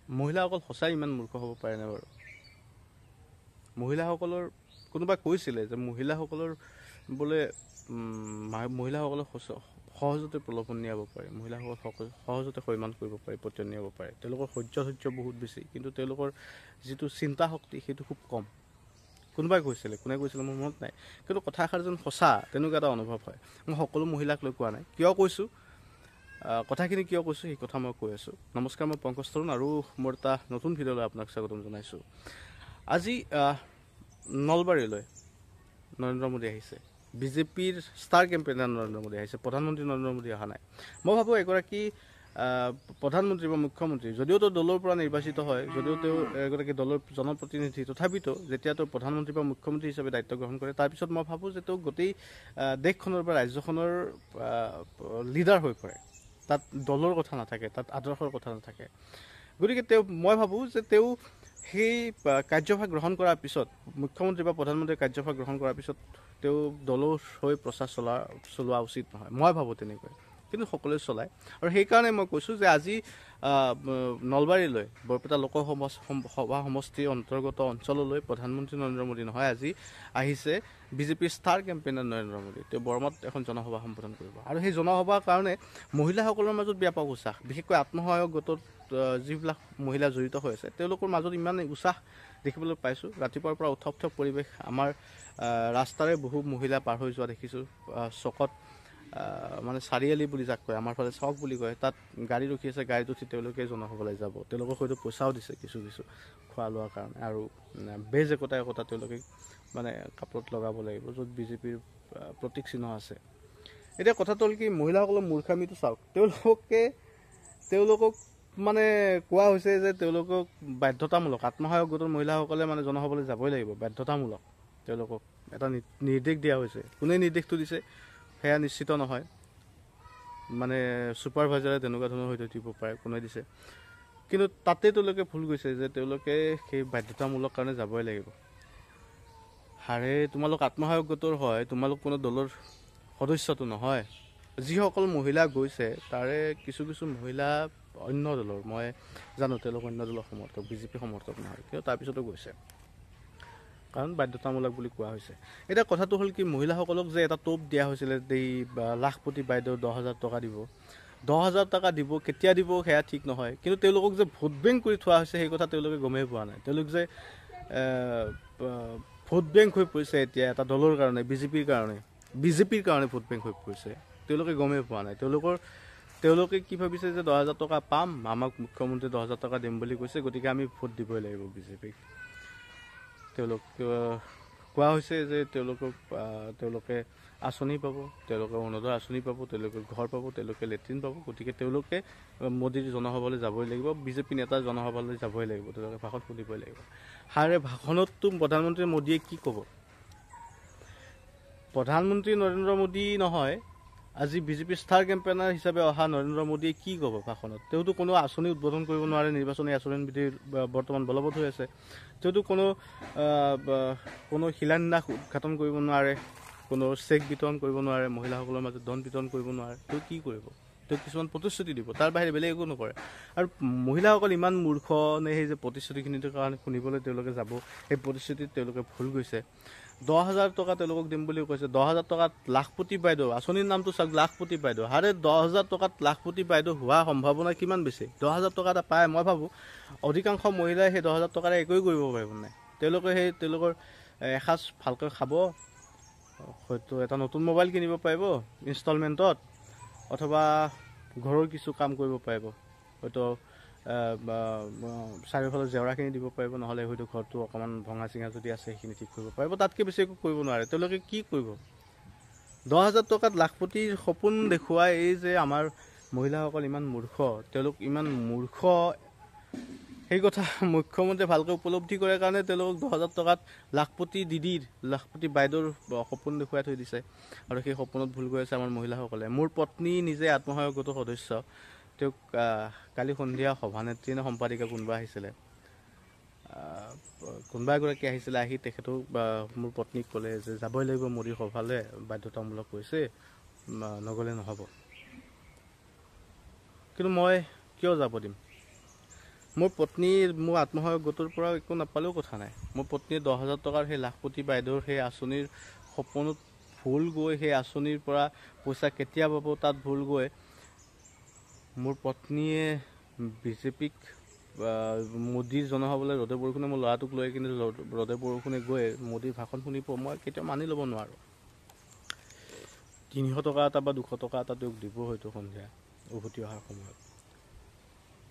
মহিলাসকল সঁচাই ইমান মূৰ্খ হ'ব পাৰেনে বাৰু? মহিলাসকলৰ কোনোবাই কৈছিলে যে মহিলাসকলৰ বোলে মহিলাসকলক সহজতে প্ৰলোভন নিয়াব পাৰে, মহিলাসকল সহজতে সৈমান কৰিব পাৰে, পতিয়ন নিয়াব পাৰে। তেওঁলোকৰ সহ্য বহুত বেছি, কিন্তু তেওঁলোকৰ যিটো চিন্তা শক্তি সেইটো খুব কম। কোনোবাই কৈছিলে, কোনে কৈছিলে মোৰ মনত নাই, কিন্তু কথা এষাৰ যেন সঁচা তেনেকুৱা এটা অনুভৱ হয়। মই সকলো মহিলাক লৈ কোৱা নাই। কিয় কৈছোঁ, কথাখিনি কিয় কৈছোঁ সেই কথা মই কৈ আছোঁ। নমস্কাৰ, মই পংকজ তৰুণ আৰু মোৰ এটা নতুন ভিডিঅ'লৈ আপোনাক স্বাগতম জনাইছোঁ। আজি নলবাৰীলৈ নৰেন্দ্ৰ মোদী আহিছে। বিজেপিৰ ষ্টাৰ কেম্পেইনাৰ নৰেন্দ্ৰ মোদী আহিছে, প্ৰধানমন্ত্ৰী নৰেন্দ্ৰ মোদী অহা নাই। মই ভাবোঁ এগৰাকী প্ৰধানমন্ত্ৰী বা মুখ্যমন্ত্ৰী, যদিও তেওঁ দলৰ পৰা নিৰ্বাচিত হয়, যদিও তেওঁ এগৰাকী দলৰ জনপ্ৰতিনিধি, তথাপিতো যেতিয়া তেওঁ প্ৰধানমন্ত্ৰী বা মুখ্যমন্ত্ৰী হিচাপে দায়িত্ব গ্ৰহণ কৰে, তাৰপিছত মই ভাবোঁ যে তেওঁ গোটেই দেশখনৰ বা ৰাজ্যখনৰ লিডাৰ হৈ পৰে। তাত দলৰ কথা নাথাকে, তাত আদৰ্শৰ কথা নাথাকে। গতিকে মই ভাবোঁ যে তেওঁ সেই কাৰ্যভাৰ গ্ৰহণ কৰাৰ পিছত, মুখ্যমন্ত্ৰী বা প্ৰধানমন্ত্ৰীৰ কাৰ্যভাৰ গ্ৰহণ কৰাৰ পিছত তেওঁ দলৰ হৈ প্ৰচাৰ চলোৱা উচিত নহয়। মই ভাবোঁ তেনেকৈ, কিন্তু সকলোৱে চলায়। আৰু সেইকাৰণে মই কৈছোঁ যে আজি নলবাৰীলৈ, বৰপেটা লোকসভা সমষ্টিৰ অন্তৰ্গত অঞ্চললৈ প্ৰধানমন্ত্ৰী নৰেন্দ্ৰ মোদী নহয়, আজি আহিছে বিজেপিৰ ষ্টাৰ কেম্পেইনাৰ নৰেন্দ্ৰ মোদী। তেওঁ বৰমাত এখন জনসভা সম্বোধন কৰিব। আৰু সেই জনসভাৰ কাৰণে মহিলাসকলৰ মাজত ব্যাপক উৎসাহ, বিশেষকৈ আত্মসহায়ক গোটত যিবিলাক মহিলা জড়িত হৈ আছে তেওঁলোকৰ মাজত ইমান উৎসাহ দেখিবলৈ পাইছোঁ। ৰাতিপুৱাৰ পৰা উৎসৱ পৰিৱেশ। আমাৰ ৰাস্তাৰে বহু মহিলা পাৰ হৈ যোৱা দেখিছোঁ। চকত মানে চাৰিআলি বুলি যাক কয়, আমাৰ ফালে চক বুলি কয়, তাত গাড়ী ৰখি আছে। গাড়ীত উঠি তেওঁলোকে জনসভালৈ যাব। তেওঁলোকক হয়তো পইচাও দিছে কিছু খোৱা লোৱাৰ কাৰণে। আৰু বেজ একোটা তেওঁলোকে মানে কাপোৰত লগাব লাগিব, য'ত বিজেপিৰ প্ৰতীক চিহ্ন আছে। এতিয়া কথাটো হ'ল কি, মহিলাসকলৰ মূৰ্খামিটো চাওক। তেওঁলোকক মানে কোৱা হৈছে যে তেওঁলোকক বাধ্যতামূলক, আত্মসহায়ক গোটৰ মহিলাসকলে মানে জনসভালৈ যাবই লাগিব, বাধ্যতামূলক। তেওঁলোকক এটা নিৰ্দেশ দিয়া হৈছে। কোনে নিৰ্দেশটো দিছে সেয়া নিশ্চিত নহয়, মানে ছুপাৰভাইজাৰে তেনেকুৱা ধৰণৰ হয়তো দিব পাৰে, কোনে দিছে। কিন্তু তাতে তেওঁলোকে ভুল গৈছে যে তেওঁলোকে সেই বাধ্যতামূলক কাৰণে যাবই লাগিব। হাৰে, তোমালোক আত্মসহায়ক গোটৰ হয়, তোমালোক কোনো দলৰ সদস্যটো নহয়। যিসকল মহিলা গৈছে তাৰে কিছু মহিলা অন্য দলৰ, মই জানো তেওঁলোক অন্য দলৰ সমৰ্থক, বিজেপি সমৰ্থক নহয়, কিয় তাৰপিছতো গৈছে, কাৰণ বাধ্যতামূলক বুলি কোৱা হৈছে। এতিয়া কথাটো হ'ল কি, মহিলাসকলক যে এটা টোপ দিয়া হৈছিলে, এই লাখপতি বাইদেউ 10,000 টকা দিব, 10,000 টকা দিব, কেতিয়া দিব সেয়া ঠিক নহয়। কিন্তু তেওঁলোকক যে ভোট বেংক কৰি থোৱা হৈছে সেই কথা তেওঁলোকে গমেই পোৱা নাই। তেওঁলোক যে ভোট বেংক হৈ পৰিছে এতিয়া এটা দলৰ কাৰণে, বিজেপিৰ কাৰণে ভোট বেংক হৈ পৰিছে, তেওঁলোকে গমেই পোৱা নাই। তেওঁলোকে কি ভাবিছে যে 10,000 টকা পাম, আমাক মুখ্যমন্ত্ৰী 10,000 টকা দিম বুলি কৈছে, গতিকে আমি ভোট দিবই লাগিব বিজেপিক। কোৱা হৈছে যে তেওঁলোকে আঁচনি পাব, তেওঁলোকে অৰুণোদয় আঁচনি পাব, তেওঁলোকে ঘৰ পাব, তেওঁলোকে লেট্ৰিন পাব, গতিকে তেওঁলোকে মোদীৰ জনসভালৈ যাবই লাগিব, বিজেপি নেতাৰ জনসভালৈ যাবই লাগিব, তেওঁলোকে ভাষণ শুনিবই লাগিব। হাৰে, ভাষণততো প্ৰধানমন্ত্ৰী মোদীয়ে কি ক'ব? প্ৰধানমন্ত্ৰী নৰেন্দ্ৰ মোদী নহয়, আজি বিজেপিৰ ষ্টাৰ কেম্পেইনাৰ হিচাপে অহা নৰেন্দ্ৰ মোদীয়ে কি ক'ব ভাষণত? তেওঁতো কোনো আঁচনি উদ্বোধন কৰিব নোৱাৰে, নিৰ্বাচনী আচৰণ বিধি বৰ্তমান বলবৎ হৈ আছে। তেওঁতো কোনো শিলান্যাস উদঘাটন কৰিব নোৱাৰে, কোনো চেক বিতৰণ কৰিব নোৱাৰে, মহিলাসকলৰ মাজত ধন বিতৰণ কৰিব নোৱাৰে। তেওঁ কি কৰিব? তেওঁ কিছুমান প্ৰতিশ্ৰুতি দিব, তাৰ বাহিৰে বেলেগ একো নকৰে। আৰু মহিলাসকল ইমান মূৰ্খ নে সেই যে প্ৰতিশ্ৰুতিখিনিৰ কাৰণে শুনিবলৈ তেওঁলোকে যাব, সেই প্ৰতিশ্ৰুতিত তেওঁলোকে ভুল গৈছে। 10,000 টকা তেওঁলোকক দিম বুলি কৈছে। 10,000 টকাত লাখপতি বাইদেউ, আঁচনিৰ নামটো চাওক, লাখপতি বাইদেউ। হাৰে, 10,000 টকাত লাখপতি বাইদেউ হোৱাৰ সম্ভাৱনা কিমান বেছি? 10,000 টকা এটা পায়, মই ভাবোঁ অধিকাংশ মহিলাই সেই 10,000 টকাৰে একোৱেই কৰিব পাৰিব নাই। তেওঁলোকৰ এসাঁজ ভালকৈ খাব, হয়তো এটা নতুন মোবাইল কিনিব পাৰিব ইনষ্টলমেণ্টত, অথবা ঘৰৰ কিছু কাম কৰিব পাৰিব, হয়তো চাৰিওফালে জেওৰাখিনি দিব পাৰিব, নহ'লে হয়তো ঘৰটো অকণমান ভঙা চিঙা যদি আছে সেইখিনি ঠিক কৰিব পাৰিব, তাতকৈ বেছি একো কৰিব নোৱাৰে। তেওঁলোকে কি কৰিব? 10,000 টকাত লাখপতিৰ সপোন দেখুৱাই এই যে আমাৰ মহিলাসকল ইমান মূৰ্খ, তেওঁলোক ইমান মূৰ্খ, সেই কথা মুখ্যমন্ত্ৰীয়ে ভালকৈ উপলব্ধি কৰে কাৰণে তেওঁলোকক 10,000 টকাত লাখপতি বাইদেউৰ সপোন দেখুৱাই থৈ দিছে। আৰু সেই সপোনত ভুল গৈ আছে আমাৰ মহিলাসকলে। মোৰ পত্নী নিজে আত্মসহায়ক গোটৰ সদস্য, তেওঁক কালি সন্ধিয়া সভানেত্ৰী নে সম্পাদিকা কোনোবা এগৰাকী আহিছিলে, আহি তেখেতক মোৰ পত্নীক ক'লে যে যাবই লাগিব মোদীৰ সভালৈ, বাধ্যতামূলক কৈছে, নগ'লে নহ'ব। কিন্তু মই কিয় যাব দিম? মোৰ পত্নী মোৰ আত্মসহায়ক গোটৰ পৰা একো নাপালেও কথা নাই। মোৰ পত্নীয়ে 10,000 টকাৰ সেই লাখপতি বাইদেউৰ সেই আঁচনিৰ সপোনত ভুল গৈ সেই আঁচনিৰ পৰা পইচা কেতিয়া পাব তাত ভুল গৈ মোৰ পত্নীয়ে বিজেপিক মোদীৰ জনসভালৈ ৰ'দে বৰষুণে মোৰ ল'ৰাটোক লৈ কিনে ৰ'দে বৰষুণে গৈ মোদীৰ ভাষণ শুনিব মই কেতিয়াও মানি ল'ব নোৱাৰোঁ। 300 টকা এটা বা 200 টকা এটা তেওঁক দিব হয়তো সন্ধিয়া উভতি অহাৰ সময়ত।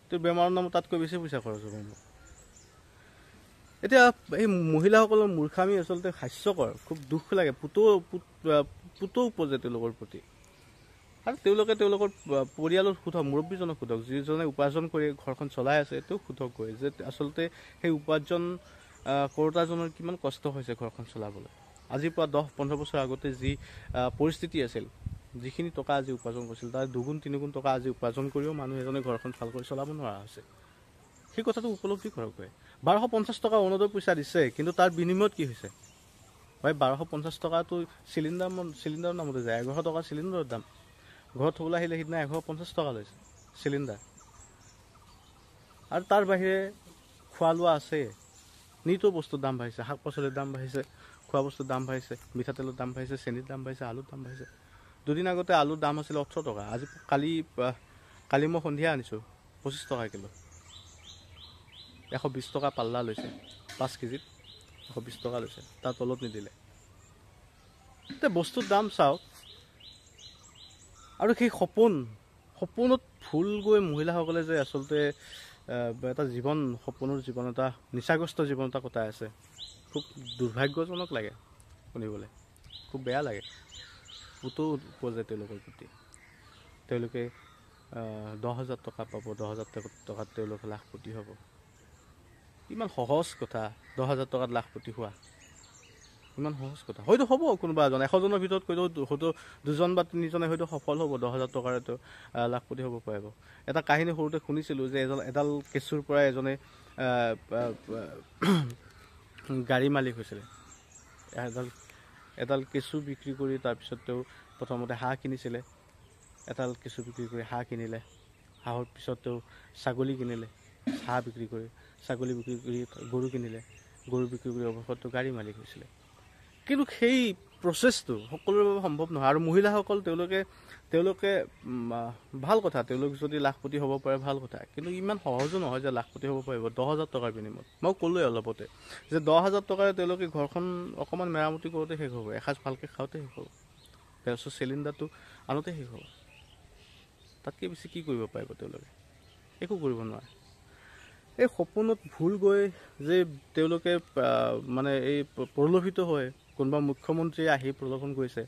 তেওঁ বেমাৰৰ নামত তাতকৈ বেছি পইচা খৰচ হ'ব মোৰ। এতিয়া এই মহিলাসকলৰ মূৰ্খামি আচলতে হাস্যকৰ, খুব দুখ লাগে, পুতৌ উপজে তেওঁলোকৰ প্ৰতি। আৰু তেওঁলোকে তেওঁলোকৰ পৰিয়ালৰ সোধক, মুৰব্বীজনক সোধক, যিজনে উপাৰ্জন কৰি ঘৰখন চলাই আছে তেওঁক সোধক গৈ যে আচলতে সেই উপাৰ্জন কৰোঁতাজনৰ কিমান কষ্ট হৈছে ঘৰখন চলাবলৈ। আজিৰ পৰা 10-15 বছৰ আগতে যি পৰিস্থিতি আছিল, যিখিনি টকা আজি উপাৰ্জন কৰিছিল তাৰ 2-3 গুণ টকা আজি উপাৰ্জন কৰিও মানুহ এজনে ঘৰখন ভাল কৰি চলাব নোৱাৰা হৈছে। সেই কথাটো উপলব্ধি কৰক। 1250 টকা অৰুণোদয় পইচা দিছে, কিন্তু তাৰ বিনিময়ত কি হৈছে? ভাই 1250 টকাটো চিলিণ্ডাৰৰ নামতে যায়। 1100 টকা চিলিণ্ডাৰৰ দাম। ঘৰত থবলৈ আহিলে সিদিনা 150 টকা লৈছে চিলিণ্ডাৰ। আৰু তাৰ বাহিৰে খোৱা লোৱা আছে, নিতৌ বস্তুৰ দাম বাঢ়িছে, শাক পাচলিৰ দাম বাঢ়িছে, খোৱা বস্তুৰ দাম বাঢ়িছে, মিঠাতেলৰ দাম বাঢ়িছে, চেনিৰ দাম বাঢ়িছে, আলুৰ দাম বাঢ়িছে। দুদিন আগতে আলুৰ দাম আছিলে 18 টকা, আজি কালি মই সন্ধিয়া আনিছোঁ 25 টকা কিলো। 120 টকা পাল্লা লৈছে, 5 কেজিত 120 টকা লৈছে, তাৰ তলত নিদিলে। এতিয়া বস্তুৰ দাম চাওক। আৰু সেই সপোনত ভুল গৈ মহিলাসকলে যে আচলতে এটা সপোনৰ জীৱন এটা নিচাগ্ৰস্ত জীৱন এটা কটাই আছে, খুব দুৰ্ভাগ্যজনক লাগে শুনিবলৈ, খুব বেয়া লাগে। পুতৌ উপজে তেওঁলোকৰ প্ৰতি। তেওঁলোকে 10,000 টকা পাব, 10,000 টকাত তেওঁলোকে লাখপতি হ'ব। ইমান সহজ কথা 10,000 টকাত লাখপতি হোৱা, ইমান সহজ কথা। হয়তো হ'ব কোনোবা এজন, 100জনৰ ভিতৰত হয়তো 2জন বা 3জনে হয়তো সফল হ'ব, 10,000 টকাৰেতো লাখপতি হ'ব পাৰিব। এটা কাহিনী সৰুতে শুনিছিলোঁ যে এডাল কেঁচুৰ পৰা এজনে গাড়ী মালিক হৈছিলে। এডাল কেঁচু বিক্ৰী কৰি তাৰপিছত তেওঁ প্ৰথমতে হাঁহ কিনিছিলে, এডাল কেঁচু বিক্ৰী কৰি হাঁহ কিনিলে, হাঁহৰ পিছত তেওঁ ছাগলী কিনিলে, হাঁহ বিক্ৰী কৰি ছাগলী বিক্ৰী কৰি গৰু কিনিলে, গৰু বিক্ৰী কৰি অৱশেষত তেওঁ গাড়ী মালিক হৈছিলে। কিন্তু সেই প্ৰচেছটো সকলোৰে বাবে সম্ভৱ নহয়। আৰু মহিলাসকল তেওঁলোকে ভাল কথা, তেওঁলোক যদি লাখপতি হ'ব পাৰে ভাল কথা, কিন্তু ইমান সহজো নহয় যে লাখপতি হ'ব পাৰিব 10,000 টকাৰ বিনিময়ত। মই ক'লোৱে অলপতে যে 10,000 টকাৰে তেওঁলোকে ঘৰখন অকণমান মেৰামতি কৰোঁতে শেষ হ'ব, এসাঁজ ভালকৈ খাওঁতে শেষ হ'ব, গেছৰ চিলিণ্ডাৰটো আনোতে শেষ হ'ব। তাতকৈ বেছি কি কৰিব পাৰিব তেওঁলোকে? একো কৰিব নোৱাৰে। এই সপোনত ভুল গৈ যে তেওঁলোকে মানে এই প্ৰলোভিত হৈ, কোনোবা মুখ্যমন্ত্ৰীয়ে আহি প্ৰলোভন কৰিছে,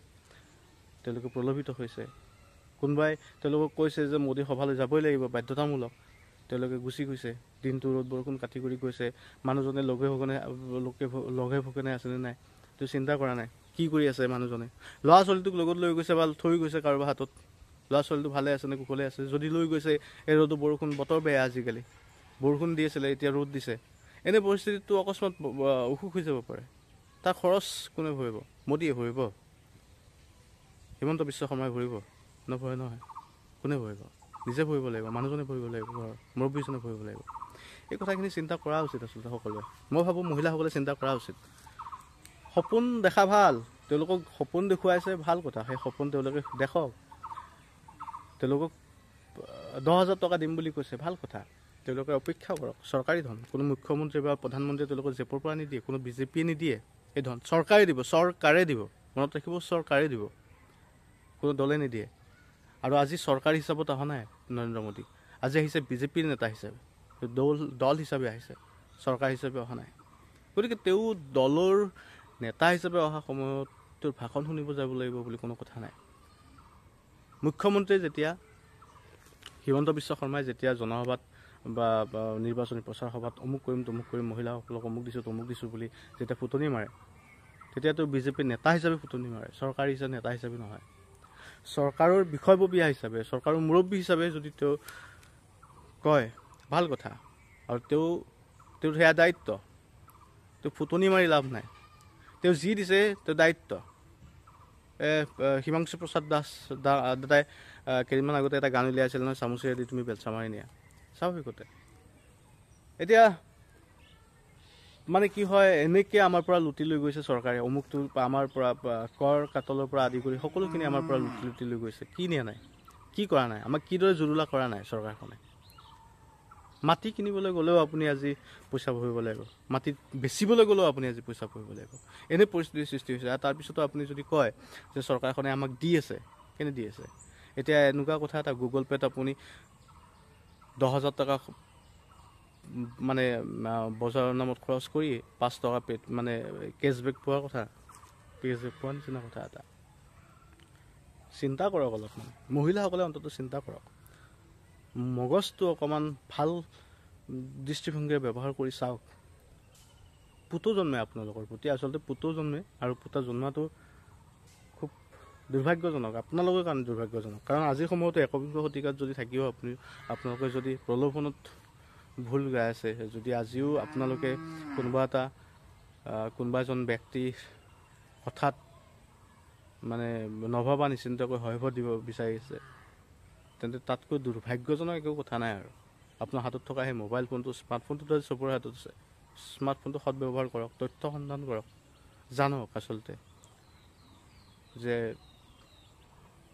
তেওঁলোকে প্ৰলোভিত হৈছে। কোনোবাই তেওঁলোকক কৈছে যে মোদী সভালৈ যাবই লাগিব বাধ্যতামূলক, তেওঁলোকে গুচি গৈছে, দিনটো ৰ'দ বৰষুণ কাটি কৰি গৈছে। মানুহজনে লঘে ভোগেনে আছেনে নাই তেওঁ চিন্তা কৰা নাই, কি কৰি আছে মানুহজনে। ল'ৰা ছোৱালীটোক লগত লৈ গৈছে বা থৈ গৈছে কাৰোবাৰ হাতত, ল'ৰা ছোৱালীটো ভালে আছে নে কুশলে আছে, যদি লৈ গৈছে এই ৰ'দ বৰষুণ, বতৰ বেয়া, আজিকালি বৰষুণ দি আছিলে এতিয়া ৰ'দ দিছে, এনে পৰিস্থিতিটো অকস্মাত অসুখ হৈ যাব পাৰে। তাৰ খৰচ কোনে ভৰিব? মোদীয়ে ভৰিব? হিমন্ত বিশ্ব শৰ্মাই ভৰিব? নভৰে নহয়। কোনে ভৰিব? নিজে ভৰিব লাগিব, মানুহজনে ভৰিব লাগিব, ঘৰৰ মুৰব্বীজনে ভৰিব লাগিব। এই কথাখিনি চিন্তা কৰা উচিত আচলতে সকলোৱে। মই ভাবোঁ মহিলাসকলে চিন্তা কৰা উচিত। সপোন দেখা ভাল, তেওঁলোকক সপোন দেখুৱাইছে ভাল কথা, সেই সপোন তেওঁলোকে দেখক। তেওঁলোকক 10,000 টকা দিম বুলি কৈছে ভাল কথা, তেওঁলোকে অপেক্ষা কৰক। চৰকাৰী ধন, কোনো মুখ্যমন্ত্ৰী বা প্ৰধানমন্ত্ৰীয়ে তেওঁলোকৰ জেপৰ পৰা নিদিয়ে, কোনো বিজেপিয়ে নিদিয়ে। এই ধন চৰকাৰে দিব, মনত ৰাখিব, চৰকাৰে দিব, কোনো দলে নিদিয়ে। আৰু আজি চৰকাৰ হিচাপত অহা নাই নৰেন্দ্ৰ মোদী, আজি আহিছে বিজেপিৰ নেতা হিচাপে, দল হিচাপে আহিছে, চৰকাৰ হিচাপে অহা নাই। গতিকে তেওঁ দলৰ নেতা হিচাপে অহা সময়ত তেওঁৰ ভাষণ শুনিব যাব লাগিব বুলি কোনো কথা নাই। মুখ্যমন্ত্ৰীয়ে যেতিয়া, হিমন্ত বিশ্ব শৰ্মাই যেতিয়া জনসভাত বা নিৰ্বাচনী প্ৰচাৰ সভাত অমুক কৰিম তমুক কৰিম, মহিলাসকলক অমুক দিছোঁ তমুক দিছোঁ বুলি যেতিয়া ফুটনি মাৰে, তেতিয়া তেওঁ বিজেপিৰ নেতা হিচাপে ফুটনি মাৰে, চৰকাৰী হিচাপে নেতা হিচাপে নহয়। চৰকাৰৰ বিষয়ববীয়া হিচাপে, চৰকাৰৰ মুৰব্বী হিচাপে যদি তেওঁ কয় ভাল কথা, আৰু তেওঁৰ সেয়া দায়িত্ব, তেওঁ ফুটনি মাৰি লাভ নাই। তেওঁ যি দিছে তেওঁ দায়িত্ব। হিমাংশু প্ৰসাদ দাদাই কেইদিনমান আগতে এটা গান উলিয়াইছিল নহয়, চামুচেৰেদি তুমি বেলচা মাৰি নিয়া, স্বাভাৱিকতে এতিয়া মানে কি হয়, এনেকৈ আমাৰ পৰা লুটি লৈ গৈছে চৰকাৰে, অমুকটো আমাৰ পৰা কৰ কাটলৰ পৰা আদি কৰি সকলোখিনি আমাৰ পৰা লুটি লৈ গৈছে। কি নিয়া নাই, কি কৰা নাই, আমাক কিদৰে জুৰুলা কৰা নাই চৰকাৰখনে। মাটি কিনিবলৈ গ'লেও আপুনি আজি পইচা ভৰিব লাগিব, মাটি বেচিবলৈ গ'লেও আপুনি আজি পইচা ভৰিব লাগিব। এনে পৰিস্থিতিৰ সৃষ্টি হৈছে। আৰু তাৰপিছতো আপুনি যদি কয় যে চৰকাৰখনে আমাক দি আছে, কেনে দি আছে? এতিয়া এনেকুৱা কথা এটা, গুগল পে'ত আপুনি 10,000 টকা মানে বজাৰৰ নামত খৰচ কৰি 5 টকা পে'ত মানে কেছবেক পোৱাৰ কথা, কেছবেক পোৱাৰ নিচিনা কথা এটা। চিন্তা কৰক অলপমান, মহিলাসকলে অন্ততঃ চিন্তা কৰক, মগজটো অকণমান ভাল দৃষ্টিভংগীৰে ব্যৱহাৰ কৰি চাওক। পুতো জন্মে আপোনালোকৰ প্ৰতি, আচলতে পুতো জন্মে, আৰু পুতা জন্মাটো খুব দুৰ্ভাগ্যজনক, আপোনালোকৰ কাৰণে দুৰ্ভাগ্যজনক। কাৰণ আজিৰ সময়তো 21 শতিকাত যদি থাকিও আপোনালোকে যদি প্ৰলোভনত ভুল গাই আছে, যদি আজিও আপোনালোকে কোনোবা এজন ব্যক্তি হঠাৎ মানে নভবা নিশ্চিন্তকৈ হয়ভৰ দিব বিচাৰিছে, তেন্তে তাতকৈ দুৰ্ভাগ্যজনক একো কথা নাই আৰু। আপোনাৰ হাতত থকা সেই মোবাইল ফোনটো, স্মাৰ্টফোনটোতো চবৰে হাতত আছে, স্মাৰ্টফোনটো সদব্যৱহাৰ কৰক, তথ্য সন্ধান কৰক, জানক আচলতে যে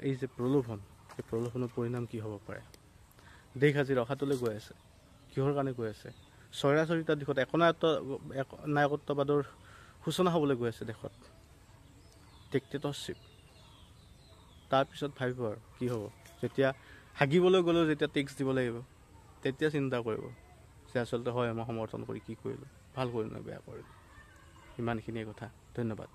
এই যে প্ৰলোভন, সেই প্ৰলোভনৰ পৰিণাম কি হ'ব পাৰে। দেশ আজি ৰখাতলৈ গৈ আছে, কিহৰ কাৰণে গৈ আছে? স্বৈৰাচাৰিতাৰ দিশত একনায়কত্ববাদৰ সূচনা হ'বলৈ গৈ আছে দেশত, ডিক্টেটৰশ্বিপ। তাৰপিছত ভাবিব আৰু কি হ'ব, যেতিয়া হাগিবলৈ গ'লেও যেতিয়া টেক্স দিব লাগিব, তেতিয়া চিন্তা কৰিব যে আচলতে হয় মই সমৰ্থন কৰি কি কৰিলোঁ, ভাল কৰিলোঁ নে বেয়া কৰিলোঁ। ইমানখিনিয়ে কথা, ধন্যবাদ।